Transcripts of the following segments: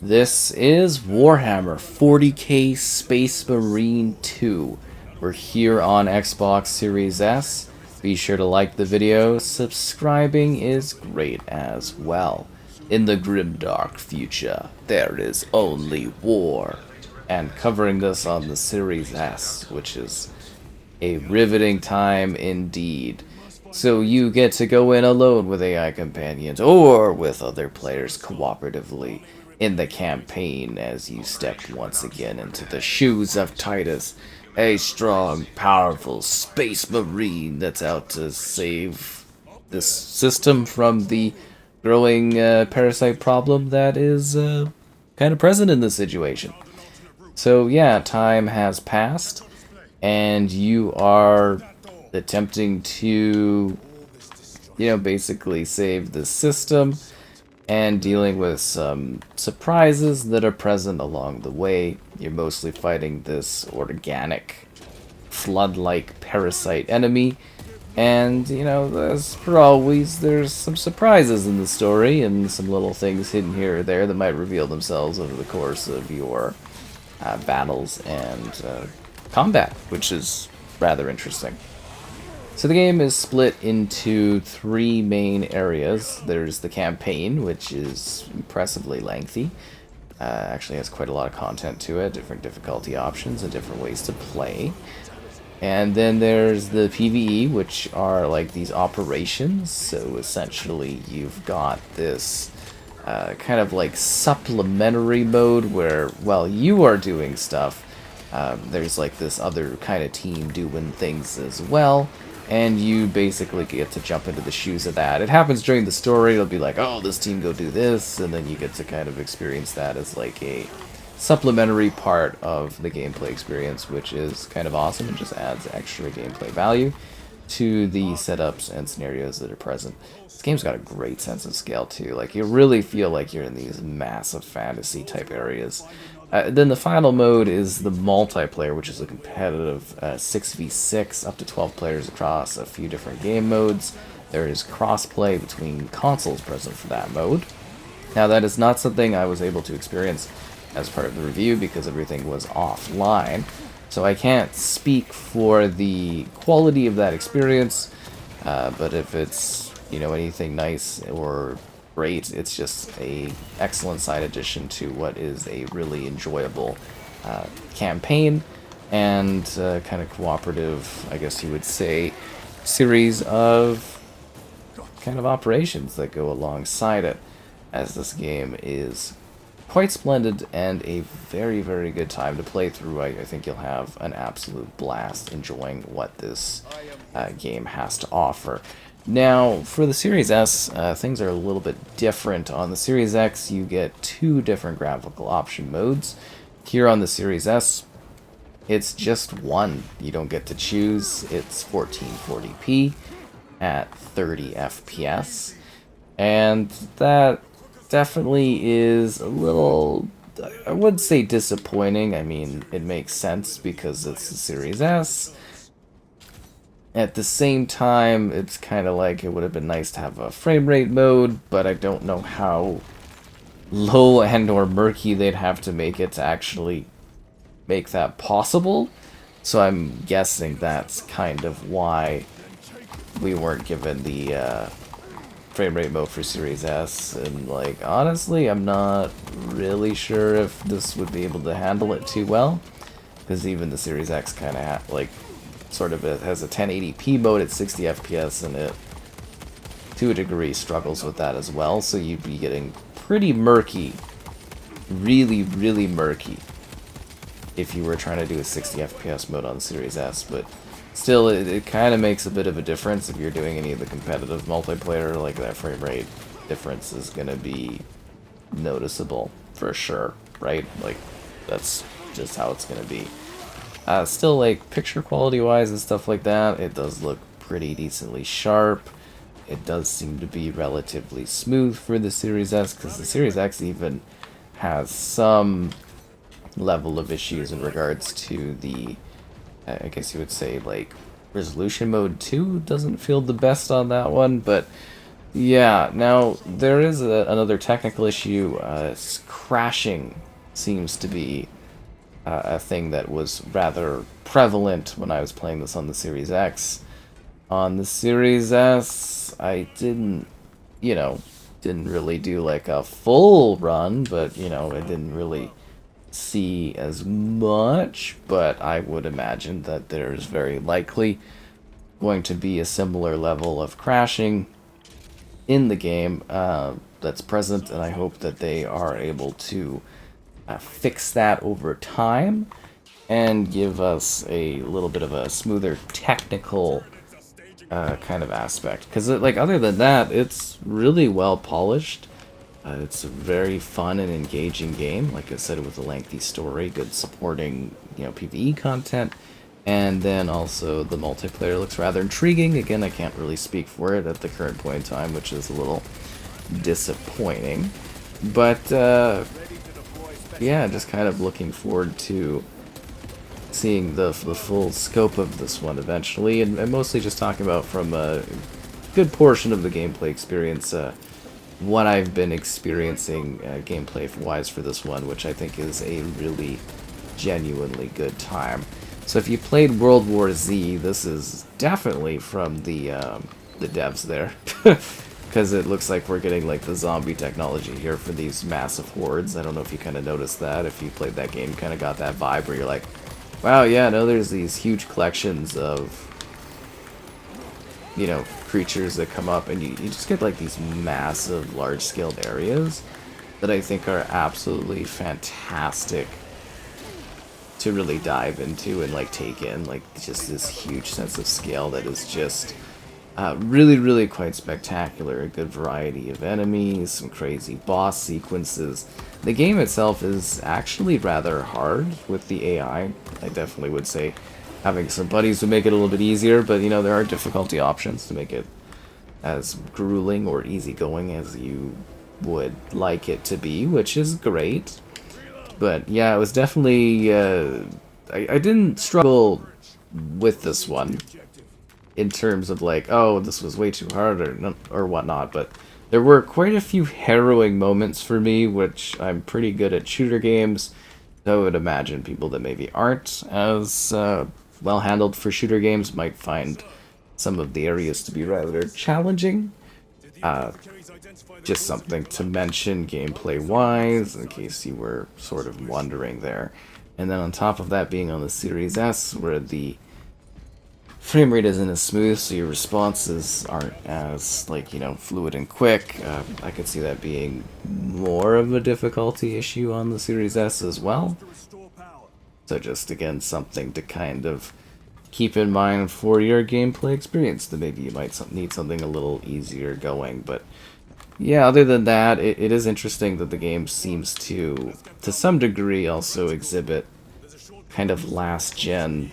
This is Warhammer 40k Space Marine 2. We're here on Xbox Series S. Be sure to like the video. Subscribing is great as well. In the grimdark future, there is only war. And covering this on the Series S, which is a riveting time indeed. So you get to go in alone with AI companions or with other players cooperatively in the campaign as you step once again into the shoes of Titus, a strong, powerful space marine that's out to save this system from the growing parasite problem that is kind of present in this situation. So yeah, time has passed, and you are attempting to, basically save the system and dealing with some surprises that are present along the way. You're mostly fighting this organic, flood-like parasite enemy, and, as per always, there's some surprises in the story and some little things hidden here or there that might reveal themselves over the course of your battles and combat, which is rather interesting. So the game is split into three main areas. There's the campaign, which is impressively lengthy. Actually has quite a lot of content to it, different difficulty options and different ways to play. And then there's the PvE, which are like these operations. So essentially you've got this kind of like supplementary mode where while you are doing stuff, there's like this other kind of team doing things as well. And you basically get to jump into the shoes of that. It happens during the story. It'll be like, oh, this team go do this, and then you get to kind of experience that as like a supplementary part of the gameplay experience, which is kind of awesome and just adds extra gameplay value to the setups and scenarios that are present. This game's got a great sense of scale too. Like, you really feel like you're in these massive fantasy type areas. Then the final mode is the multiplayer, which is a competitive 6v6, up to 12 players across a few different game modes. There is crossplay between consoles present for that mode. Now, that is not something I was able to experience as part of the review because everything was offline. So I can't speak for the quality of that experience, but if it's, anything nice or great, it's just a excellent side addition to what is a really enjoyable campaign and kind of cooperative, I guess you would say, series of kind of operations that go alongside it, as this game is quite splendid and a very, very good time to play through. I think you'll have an absolute blast enjoying what this game has to offer. Now, for the Series S, things are a little bit different. On the Series X, you get two different graphical option modes. Here on the Series S, it's just one. You don't get to choose. It's 1440p at 30 FPS. And that definitely is a little, I wouldn't say disappointing. I mean, it makes sense because it's the Series S. At the same time, it's kind of like it would have been nice to have a frame rate mode, but I don't know how low and or murky they'd have to make it to actually make that possible. So I'm guessing that's kind of why we weren't given the frame rate mode for Series S. And like, honestly, I'm not really sure if this would be able to handle it too well, because even the Series X kind of sort of has a 1080p mode at 60 FPS, and it, to a degree, struggles with that as well. So you'd be getting pretty murky, really, really murky, if you were trying to do a 60 FPS mode on Series S. But still, it kind of makes a bit of a difference if you're doing any of the competitive multiplayer. Like, that frame rate difference is going to be noticeable for sure, right? Like, that's just how it's going to be. Still, like, picture quality wise and stuff like that, it does look pretty decently sharp. It does seem to be relatively smooth for the Series S, because the Series X even has some level of issues in regards to the, I guess you would say, like, resolution mode 2 doesn't feel the best on that one, but Yeah, now there is another technical issue. Crashing seems to be a thing that was rather prevalent when I was playing this on the Series X. On the Series S, I didn't, you know, didn't really do like a full run, but, I didn't really see as much, but I would imagine that there's very likely going to be a similar level of crashing in the game that's present, and I hope that they are able to fix that over time and give us a little bit of a smoother technical kind of aspect. Because, like, other than that, it's really well polished. It's a very fun and engaging game, like I said, with a lengthy story, good supporting, PvE content, and then also the multiplayer looks rather intriguing. Again, I can't really speak for it at the current point in time, which is a little disappointing. But, yeah, just kind of looking forward to seeing the full scope of this one eventually, and mostly just talking about from a good portion of the gameplay experience, what I've been experiencing gameplay-wise for this one, which I think is a really genuinely good time. So if you played World War Z, this is definitely from the devs there, because it looks like we're getting like the zombie technology here for these massive hordes. I don't know if you kind of noticed that. If you played that game, kind of got that vibe where you're like, wow, yeah, no, there's these huge collections of, creatures that come up, and you just get like these massive, large-scale areas that I think are absolutely fantastic to really dive into and like take in, like just this huge sense of scale that is just really, really quite spectacular. A good variety of enemies, some crazy boss sequences. The game itself is actually rather hard with the AI. I definitely would say having some buddies would make it a little bit easier, but there are difficulty options to make it as grueling or easygoing as you would like it to be, which is great. But yeah, it was definitely I didn't struggle with this one in terms of like, oh, this was way too hard or whatnot, but there were quite a few harrowing moments for me, which I'm pretty good at shooter games. So I would imagine people that maybe aren't as well handled for shooter games might find some of the areas to be rather challenging. Just something to mention gameplay-wise, in case you were sort of wondering there. And then on top of that, being on the Series S, where the frame rate isn't as smooth, so your responses aren't as, like, fluid and quick. I could see that being more of a difficulty issue on the Series S as well. So just, again, something to kind of keep in mind for your gameplay experience, that maybe you might need something a little easier going. But yeah, other than that, it is interesting that the game seems to some degree, also exhibit kind of last-gen,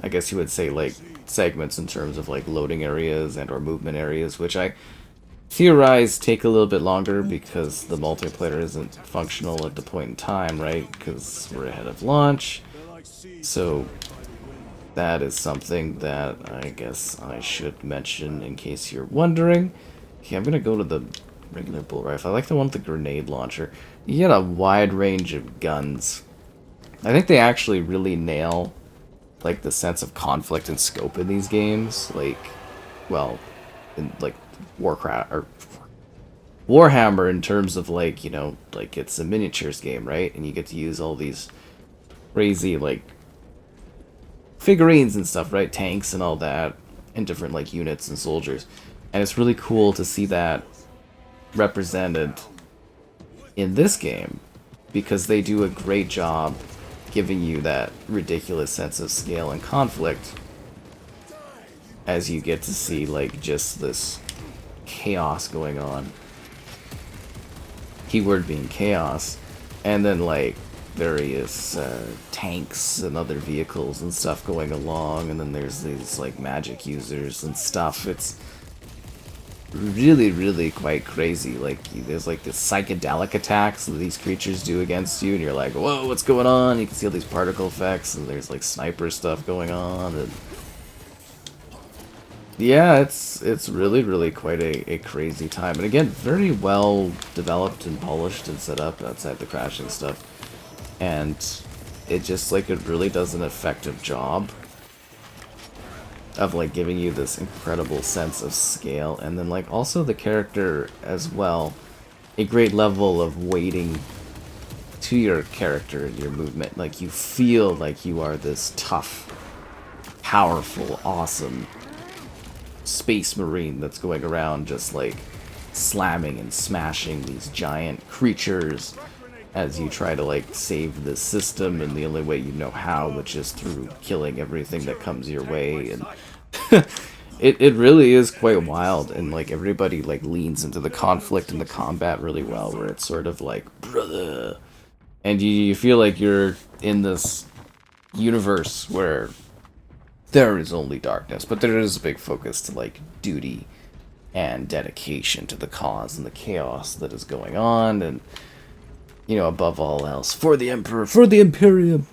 I guess you would say, like, segments in terms of, like, loading areas and or movement areas, which I theorize take a little bit longer because the multiplayer isn't functional at the point in time, right? Because we're ahead of launch. So that is something that I guess I should mention in case you're wondering. Okay, I'm gonna go to the regular bull rifle. I like the one with the grenade launcher. You get a wide range of guns. I think they actually really nail, like, the sense of conflict and scope in these games. Like, well, in, like, Warcraft, or Warhammer, in terms of, like, like, it's a miniatures game, right? And you get to use all these crazy, like, figurines and stuff, right? Tanks and all that, and different, like, units and soldiers. And it's really cool to see that represented in this game, because they do a great job giving you that ridiculous sense of scale and conflict as you get to see, like, just this chaos going on. Keyword being chaos. And then, like, various tanks and other vehicles and stuff going along, and then there's these, like, magic users and stuff. It's really, really quite crazy. Like, there's, like, this psychedelic attacks that these creatures do against you, and you're like, whoa, what's going on? You can see all these particle effects, and there's, like, sniper stuff going on, and Yeah, it's really quite a crazy time. And again, very well developed and polished and set up outside the crashing stuff. And it just, like, it really does an effective job of, like, giving you this incredible sense of scale. And then, like, also the character as well. A great level of weighting to your character and your movement. Like, you feel like you are this tough, powerful, awesome Space Marine that's going around just, like, slamming and smashing these giant creatures as you try to, like, save the system in the only way you know how, which is through killing everything that comes your way. And it really is quite wild, and, like, everybody, like, leans into the conflict and the combat really well, where it's sort of like, brother, and you feel like you're in this universe where there is only darkness, but there is a big focus to, like, duty and dedication to the cause and the chaos that is going on, and, you know, above all else, for the Emperor, for the Imperium.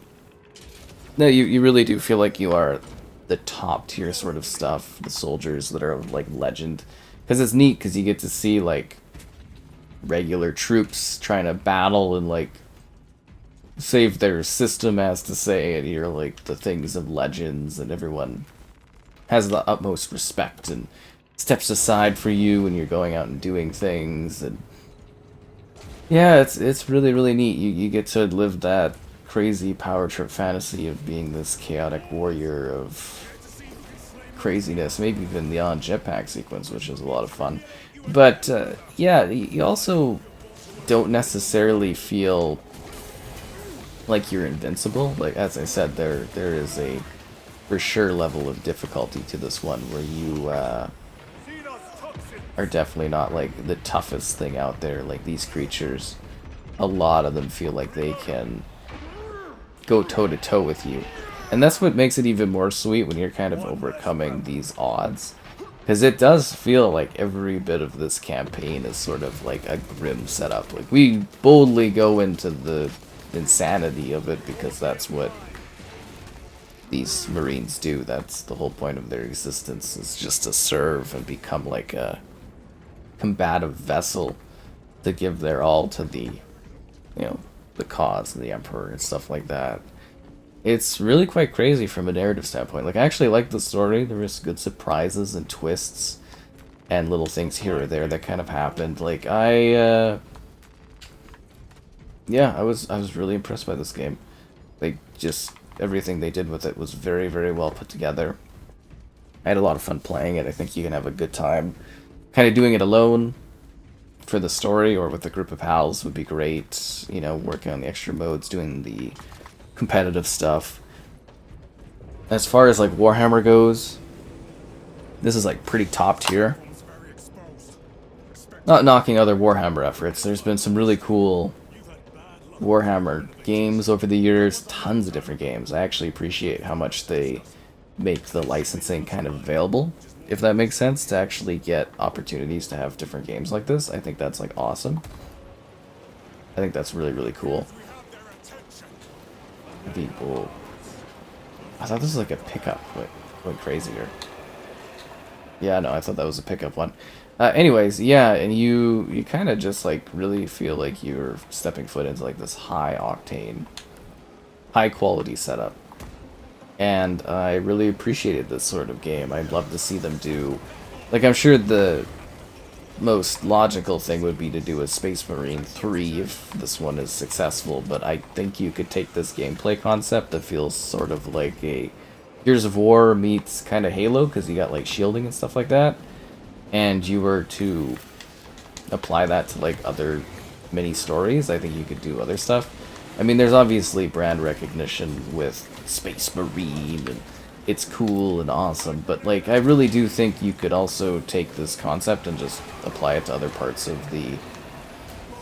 No, you really do feel like you are the top tier sort of stuff, the soldiers that are, like, legend. Because it's neat, because you get to see, like, regular troops trying to battle and, like, save their system, as to say, and you're, like, the things of legends, and everyone has the utmost respect and steps aside for you when you're going out and doing things. And yeah, it's really neat. You get to live that crazy power trip fantasy of being this chaotic warrior of craziness, maybe even the on jetpack sequence, which is a lot of fun. But yeah, you also don't necessarily feel like you're invincible. Like, as I said, there is a for sure level of difficulty to this one where you are definitely not, like, the toughest thing out there. Like, these creatures, a lot of them feel like they can go toe to toe with you. And that's what makes it even more sweet when you're kind of overcoming these odds. Because it does feel like every bit of this campaign is sort of like a grim setup. Like, we boldly go into the insanity of it because that's what these Marines do. That's the whole point of their existence, is just to serve and become like a combative vessel to give their all to the, you know, the cause and the Emperor and stuff like that. It's really quite crazy from a narrative standpoint. Like, I actually like the story. There was good surprises and twists and little things here or there that kind of happened. Like, yeah, I was really impressed by this game. Like, just everything they did with it was very well put together. I had a lot of fun playing it. I think you can have a good time. Kind of doing it alone for the story, or with a group of pals would be great. You know, working on the extra modes, doing the competitive stuff. As far as, like, Warhammer goes, this is, like, pretty top tier. Not knocking other Warhammer efforts. There's been some really cool Warhammer games over the years, tons of different games. I actually appreciate how much they make the licensing kind of available, if that makes sense, to actually get opportunities to have different games like this. I think that's, like, awesome. I think that's really cool. People, I thought this was like a pickup, but went crazier. Yeah, no, I thought that was a pickup one. Anyways, yeah, and you kind of just, like, really feel like you're stepping foot into, like, this high octane, high quality setup. And I really appreciated this sort of game. I'd love to see them do, like, I'm sure the most logical thing would be to do a Space Marine 3 if this one is successful, but I think you could take this gameplay concept that feels sort of like a Gears of War meets kind of Halo, because you got, like, shielding and stuff like that, and you were to apply that to, like, other mini stories. I think you could do other stuff. I mean, there's obviously brand recognition with Space Marine, and it's cool and awesome, but, like, I really do think you could also take this concept and just apply it to other parts of the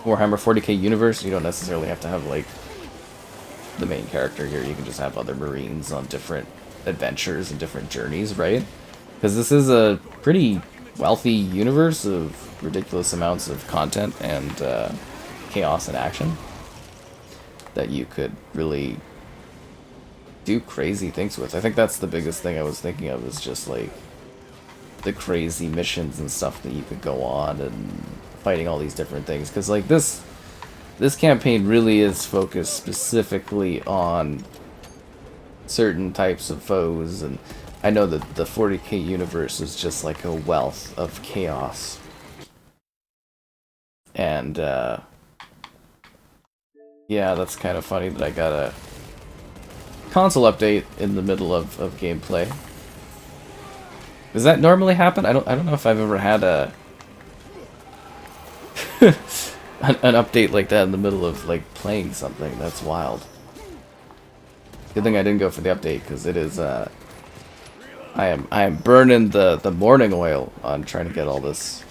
Warhammer 40k universe. You don't necessarily have to have, like, the main character here. You can just have other Marines on different adventures and different journeys, right? Because this is a pretty wealthy universe of ridiculous amounts of content and chaos and action that you could really do crazy things with. I think that's the biggest thing I was thinking of, is just, like, the crazy missions and stuff that you could go on and fighting all these different things. Because like this campaign really is focused specifically on certain types of foes, and I know that the 40k universe is just like a wealth of chaos. And yeah, that's kind of funny that I got a console update in the middle of gameplay. Does that normally happen? I don't know if I've ever had a an update like that in the middle of like playing something. That's wild. Good thing I didn't go for the update, because it is I am burning the morning oil on trying to get all this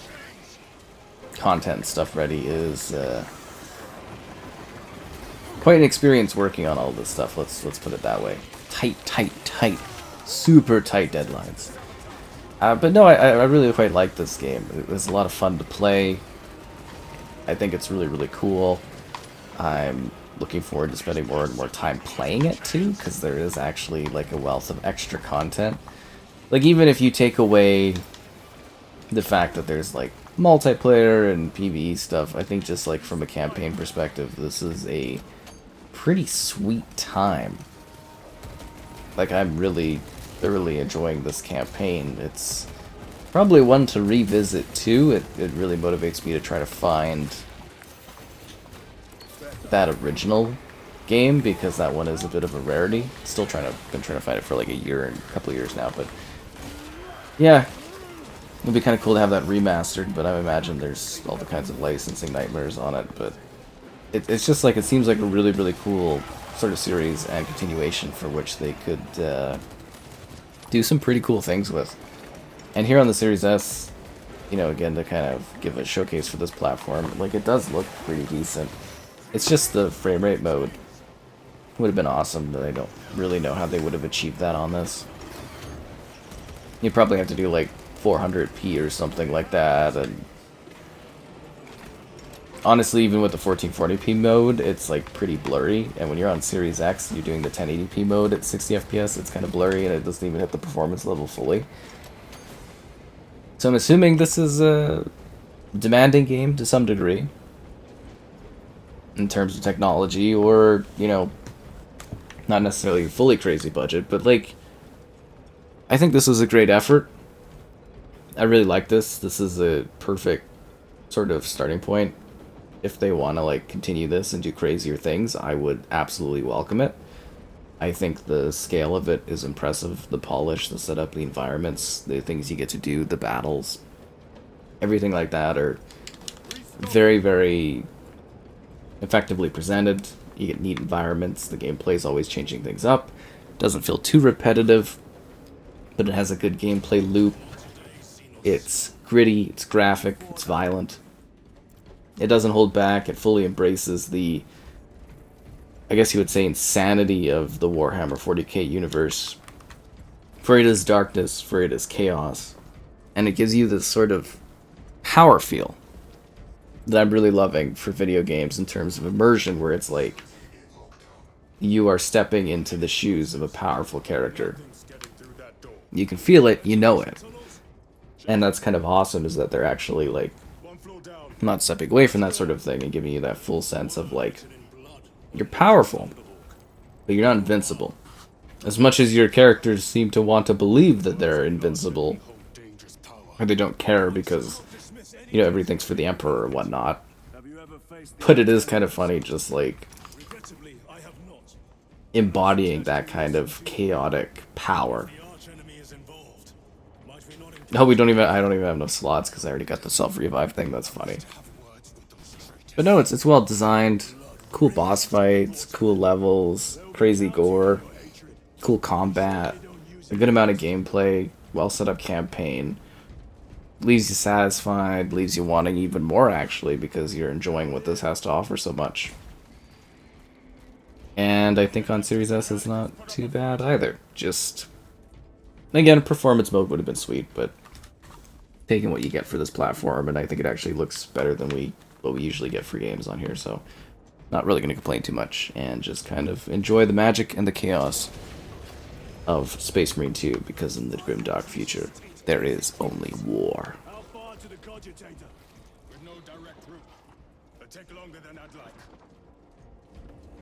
content and stuff ready. It is quite an experience working on all this stuff. Let's put it that way. Tight, super tight deadlines. But no, I really quite like this game. It was a lot of fun to play. I think it's really cool. I'm looking forward to spending more and more time playing it too, because there is actually like a wealth of extra content. Like, even if you take away the fact that there's like multiplayer and PvE stuff, I think just like from a campaign perspective, this is a pretty sweet time. Like, I'm really thoroughly enjoying this campaign. It's probably one to revisit too. It really motivates me to try to find that original game, because that one is a bit of a rarity. Still been trying to find it for like a couple of years now, but yeah, it'd be kind of cool to have that remastered. But I imagine there's all the kinds of licensing nightmares on it. But it's just like, it seems like a really cool sort of series and continuation for which they could do some pretty cool things with. And here on the Series S, you know, again, to kind of give a showcase for this platform, like, it does look pretty decent. It's just the frame rate mode would have been awesome, but I don't really know how they would have achieved that on this. You probably have to do like 400p or something like that, and honestly, even with the 1440p mode, it's like pretty blurry. And when you're on Series X, you're doing the 1080p mode at 60 FPS, it's kind of blurry, and it doesn't even hit the performance level fully. So I'm assuming this is a demanding game to some degree in terms of technology, or, you know, not necessarily a fully crazy budget, but like, I think this was a great effort. I really like this. This is a perfect sort of starting point. If they want to like continue this and do crazier things, I would absolutely welcome it. I think the scale of it is impressive. The polish, the setup, the environments, the things you get to do, the battles, everything like that are very effectively presented. You get neat environments. The gameplay is always changing things up. Doesn't feel too repetitive, but it has a good gameplay loop. It's gritty, it's graphic, it's violent. It doesn't hold back. It fully embraces the, I guess you would say, insanity of the Warhammer 40k universe. For it is darkness, for it is chaos. And it gives you this sort of power feel that I'm really loving for video games in terms of immersion, where it's like you are stepping into the shoes of a powerful character. You can feel it, you know it. And that's kind of awesome, is that they're actually like not stepping away from that sort of thing and giving you that full sense of like, you're powerful, but you're not invincible. As much as your characters seem to want to believe that they're invincible, or they don't care because, you know, everything's for the Emperor or whatnot. But it is kind of funny just like embodying that kind of chaotic power. No, I don't even have enough slots because I already got the self-revive thing. That's funny. But no, it's well designed. Cool boss fights, cool levels, crazy gore, cool combat, a good amount of gameplay, well set up campaign. Leaves you satisfied, leaves you wanting even more, actually, because you're enjoying what this has to offer so much. And I think on Series S is not too bad either. Just, again, performance mode would have been sweet, but taking what you get for this platform, and I think it actually looks better than what we usually get for games on here, so not really going to complain too much, and just kind of enjoy the magic and the chaos of Space Marine 2, because in the grimdark future, there is only war. How far to the cogitator? With no direct route. It'll take longer than I'd like.